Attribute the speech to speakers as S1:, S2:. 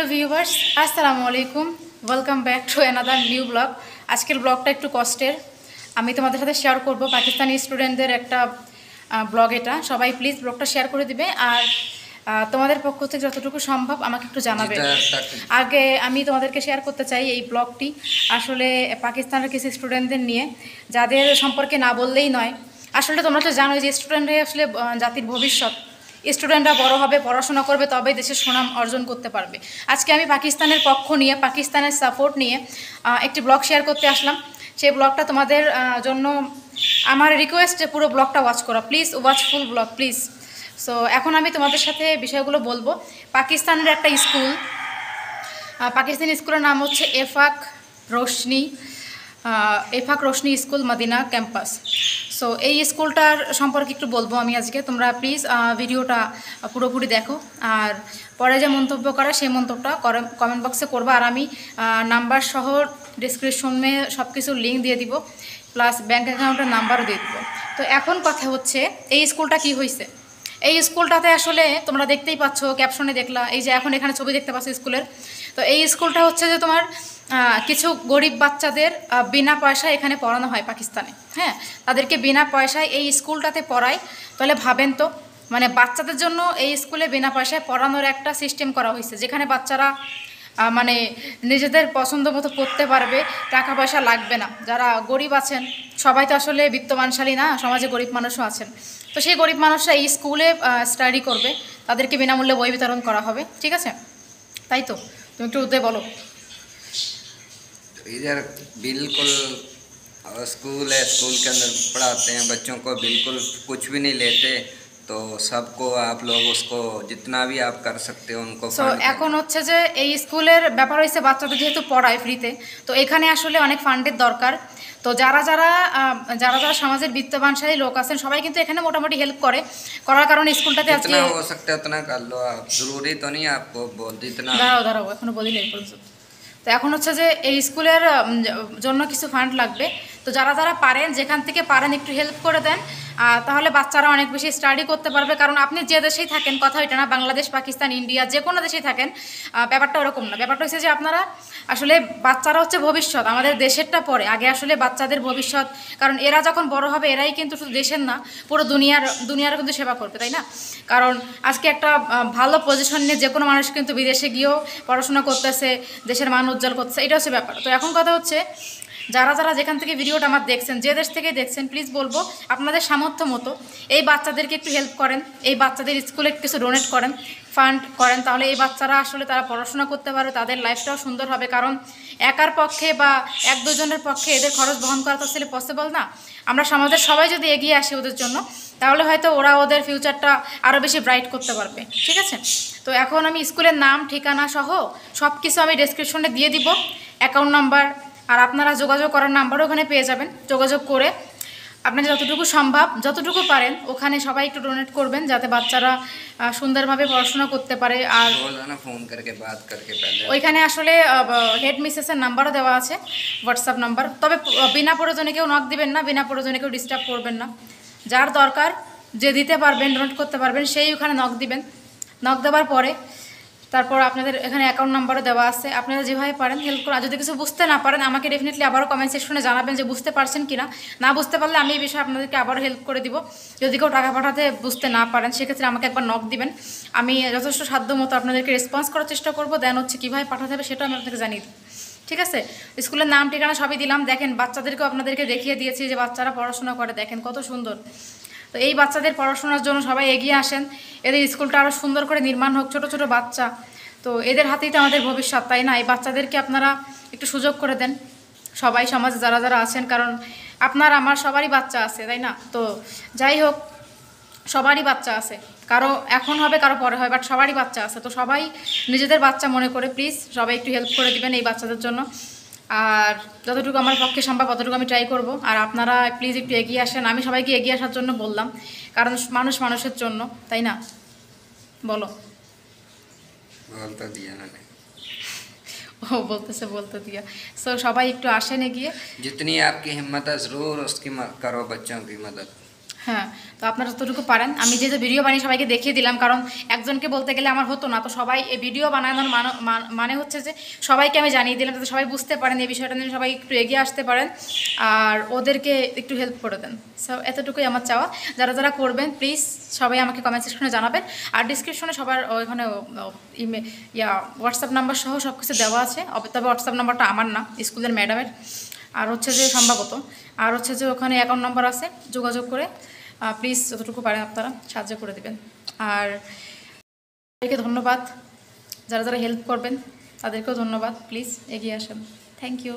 S1: Hello viewers, আসসালামু আলাইকুম। Welcome back to another new blog. আজকের ব্লগটা একটু কষ্টের। আমি তোমাদের সাথে শেয়ার করব পাকিস্তানি স্টুডেন্টদের একটা ব্লগ। এটা সবাই প্লিজ ব্লগটা শেয়ার করে দিবে, আর তোমাদের পক্ষ থেকে যতটুকু সম্ভব আমাকে একটু জানাবে। আগে আমি তোমাদেরকে শেয়ার করতে চাই এই ব্লগটি আসলে পাকিস্তানের কিছু স্টুডেন্টদের নিয়ে, যাদের সম্পর্কে না বললেই নয়। আসলে তোমরা তো জানোই যে স্টুডেন্টরাই আসলে জাতির ভবিষ্যৎ। স্টুডেন্টরা বড় হবে, পড়াশোনা করবে, তবেই দেশের সুনাম অর্জন করতে পারবে। আজকে আমি পাকিস্তানের পক্ষ নিয়ে, পাকিস্তানের সাপোর্ট নিয়ে একটি ব্লগ শেয়ার করতে আসলাম। সেই ব্লগটা তোমাদের জন্য আমার রিকোয়েস্ট যে পুরো ব্লগটা ওয়াচ করা, please watch full blog please. So এখন আমি তোমাদের সাথে বিষয়গুলো বলবো। পাকিস্তানের একটা স্কুল, পাকিস্তানি স্কুলের নাম হচ্ছে Ifaq Roshni school Madina campus. So এই স্কুলটার সম্পর্কে একটু বলবো আমি আজকে। তোমরা প্লিজ ভিডিওটা পুরোপুরি দেখো, আর পরে যে মন্তব্য করা সেই মন্তব্যটা কমেন্ট বক্সে করবা। আর আমি নাম্বার সহ ডিসক্রিপশনে সব কিছুর লিঙ্ক দিয়ে দিব, প্লাস ব্যাঙ্ক অ্যাকাউন্টের নাম্বারও দিয়ে দিব। তো এখন কথা হচ্ছে এই স্কুলটা কি হয়েছে। এই স্কুলটাতে আসলে তোমরা দেখতেই পাচ্ছ, ক্যাপশনে দেখলা, এই যে এখন এখানে ছবি দেখতে পাচ্ছ স্কুলের। তো এই স্কুলটা হচ্ছে যে তোমার কিছু গরিব বাচ্চাদের বিনা পয়সায় এখানে পড়ানো হয় পাকিস্তানে। হ্যাঁ, তাদেরকে বিনা পয়সায় এই স্কুলটাতে পড়ায়। তাহলে ভাবেন তো, মানে বাচ্চাদের জন্য এই স্কুলে বিনা পয়সায় পড়ানোর একটা সিস্টেম করা হয়েছে, যেখানে বাচ্চারা মানে নিজেদের পছন্দ মতো পড়তে পারবে, টাকা পয়সা লাগবে না। যারা গরিব আছেন, সবাই তো আসলে বিত্তবানশালী না, সমাজে গরিব মানুষও আছেন। তো সেই গরিব মানুষরা এই স্কুলে স্টাডি করবে, তাদেরকে বিনামূল্যে বই বিতরণ করা হবে। ঠিক আছে, তাই তো? তুমি একটু উদয় বলো।
S2: इधर बिल्कुल स्कूल है, स्कूल के अंदर पढ़ाते हैं बच्चों को, बिल्कुल कुछ भी नहीं लेते। तो सबको आप लोग उसको जितना भी आप कर सकते हो उनको
S1: সো এখন হচ্ছে যে এই স্কুলের ব্যাপার হয়েছে বাচ্চাদের যেহেতু পড়ায় ফ্রিতে, তো এখানে আসলে অনেক ফান্ডের দরকার। তো যারা যারা যারা যারা সমাজের বিত্তবানশালী লোক আছেন, সবাই কিন্তু এখানে মোটামুটি হেল্প করার কারণে স্কুলটাতে আজকে
S2: जितना हो सकता है उतना कर लो आप, जरूरी तो नहीं आपको बोल जितना।
S1: দাঁড়াও এখনো বলিনি এই পর্যন্ত। তো এখন হচ্ছে যে এই স্কুলের জন্য কিছু ফান্ড লাগবে। তো যারা যারা পারেন, যেখান থেকে পারেন একটু হেল্প করে দেন, তাহলে বাচ্চারা অনেক বেশি স্টাডি করতে পারবে। কারণ আপনি যে দেশেই থাকেন, কথা ওইটা না, বাংলাদেশ, পাকিস্তান, ইন্ডিয়া, যে কোনো দেশেই থাকেন, ব্যাপারটা ওরকম না। ব্যাপারটা হচ্ছে যে আপনারা আসলে বাচ্চারা হচ্ছে ভবিষ্যৎ, আমাদের দেশেরটা পরে, আগে আসলে বাচ্চাদের ভবিষ্যৎ। কারণ এরা যখন বড় হবে, এরাই কিন্তু শুধু দেশের না, পুরো দুনিয়ার কিন্তু সেবা করবে, তাই না? কারণ আজকে একটা ভালো পজিশন নিয়ে যে কোনো মানুষ কিন্তু বিদেশে গিয়েও পড়াশোনা করতেছে, দেশের মান উজ্জ্বল করতেছে, এটা হচ্ছে ব্যাপার। তো এখন কথা হচ্ছে, যারা যারা যেখান থেকে ভিডিওটা আমার দেখছেন, যে দেশ থেকে দেখছেন, প্লিজ বলবো আপনাদের সামর্থ্য মতো এই বাচ্চাদেরকে একটু হেল্প করেন, এই বাচ্চাদের স্কুলে কিছু ডোনেট করেন, ফান্ড করেন। তাহলে এই বাচ্চারা আসলে তারা পড়াশোনা করতে পারবে, তাদের লাইফটাও সুন্দর হবে। কারণ একার পক্ষে বা এক দুজনের পক্ষে এদের খরচ বহন করা তো আসলে পসিবল না। আমরা সমাজের সবাই যদি এগিয়ে আসি ওদের জন্য, তাহলে হয়তো ওরা ওদের ফিউচারটা আরও বেশি ব্রাইট করতে পারবে। ঠিক আছে? তো এখন আমি স্কুলের নাম, ঠিকানা সহ সব কিছু আমি ডেসক্রিপশনে দিয়ে দিব, অ্যাকাউন্ট নাম্বার, আর আপনারা যোগাযোগ করার নাম্বারও ওখানে পেয়ে যাবেন। যোগাযোগ করে আপনারা যতটুকু সম্ভব, যতটুকু পারেন, ওখানে সবাই একটু ডোনেট করবেন, যাতে বাচ্চারা সুন্দরভাবে পড়াশোনা করতে পারে। আর ওইখানে আসলে হেড মিসেসের নাম্বারও দেওয়া আছে, হোয়াটসঅ্যাপ নাম্বার। তবে বিনা প্রয়োজনে কেউ নক দিবেন না, বিনা প্রয়োজনে কেউ ডিস্টার্ব করবেন না। যার দরকার, যে দিতে পারবেন, ডোনেট করতে পারবেন, সেই ওখানে নক দিবেন। নক দেওয়ার পরে তারপর আপনাদের এখানে অ্যাকাউন্ট নাম্বারও দেওয়া আছে। আপনারা যেভাবে পারেন হেল্প করুন। আর যদি কিছু বুঝতে না পারেন, আমাকে ডেফিনেটলি আবারও কমেন্ট সেকশনে জানাবেন যে বুঝতে পারছেন কিনা। না বুঝতে পারলে আমি এই বিষয়ে আপনাদেরকে আবারও হেল্প করে দিব। যদি কেউ টাকা পাঠাতে বুঝতে না পারেন, সেক্ষেত্রে আমাকে একবার নক দিবেন। আমি যথেষ্ট সাধ্য মতো আপনাদেরকে রেসপন্স করার চেষ্টা করবো। দেন হচ্ছে কীভাবে পাঠাতে হবে সেটাও আমি আপনাকে জানিয়ে দিই। ঠিক আছে? স্কুলের নাম, ঠিকানা সবই দিলাম। দেখেন, বাচ্চাদেরকেও আপনাদেরকে দেখিয়ে দিয়েছি যে বাচ্চারা পড়াশোনা করে, দেখেন কত সুন্দর। তো এই বাচ্চাদের পড়াশোনার জন্য সবাই এগিয়ে আসেন, এদের স্কুলটা আরও সুন্দর করে নির্মাণ হোক। ছোট ছোট বাচ্চা, তো এদের হাতেই তো আমাদের ভবিষ্যৎ, তাই না? এই বাচ্চাদেরকে আপনারা একটু সুযোগ করে দেন, সবাই সমাজে যারা যারা আছেন। কারণ আপনার আমার সবারই বাচ্চা আছে, তাই না? তো যাই হোক, সবারই বাচ্চা আছে, কারো এখন হবে, কারো পরে হয়, বাট সবারই বাচ্চা আছে। তো সবাই নিজেদের বাচ্চা মনে করে প্লিজ সবাই একটু হেল্প করে দিবেন এই বাচ্চাদের জন্য। আর যতটুকু আমার পক্ষে সম্ভব ততটুকু আমি ট্রাই করব। আর আপনারা প্লিজ একটু এগিয়ে আসেন। আমি সবাইকে এগিয়ে আসার জন্য বললাম, কারণ মানুষ মানুষের জন্য, তাই না? বলো। ও বলতে দিয়া। সো সবাই একটু আসেন এগিয়ে।
S2: जितनी आपकी हिम्मत है जरूर उसकी करो बच्चों की मदद।
S1: হ্যাঁ, তো আপনারা যতটুকু পারেন, আমি যেহেতু ভিডিও বানিয়ে সবাইকে দেখিয়ে দিলাম, কারণ একজনকে বলতে গেলে আমার হতো না, তো সবাই এই ভিডিও বানানোর মানে হচ্ছে যে সবাইকে আমি জানিয়ে দিলাম যাতে সবাই বুঝতে পারেন এই বিষয়টা নিয়ে, সবাই একটু এগিয়ে আসতে পারেন আর ওদেরকে একটু হেল্প করে দেন। সো এতটুকুই আমার চাওয়া। যারা যারা করবেন প্লিজ সবাই আমাকে কমেন্ট সেকশনে জানাবেন। আর ডিসক্রিপশনে সবার ওইখানে হোয়াটসঅ্যাপ নাম্বার সহ সব কিছু দেওয়া আছে, তবে হোয়াটসঅ্যাপ নাম্বারটা আমার না, স্কুলের ম্যাডামের। আর হচ্ছে যে সম্ভবত আর হচ্ছে যে ওখানে অ্যাকাউন্ট নাম্বার আছে, যোগাযোগ করে প্লিজ যতটুকু পারেন আপনারা সাহায্য করে দেবেন। আর সবাইকে ধন্যবাদ, যারা যারা হেল্প করবেন তাদেরকেও ধন্যবাদ। প্লিজ এগিয়ে আসেন। Thank you.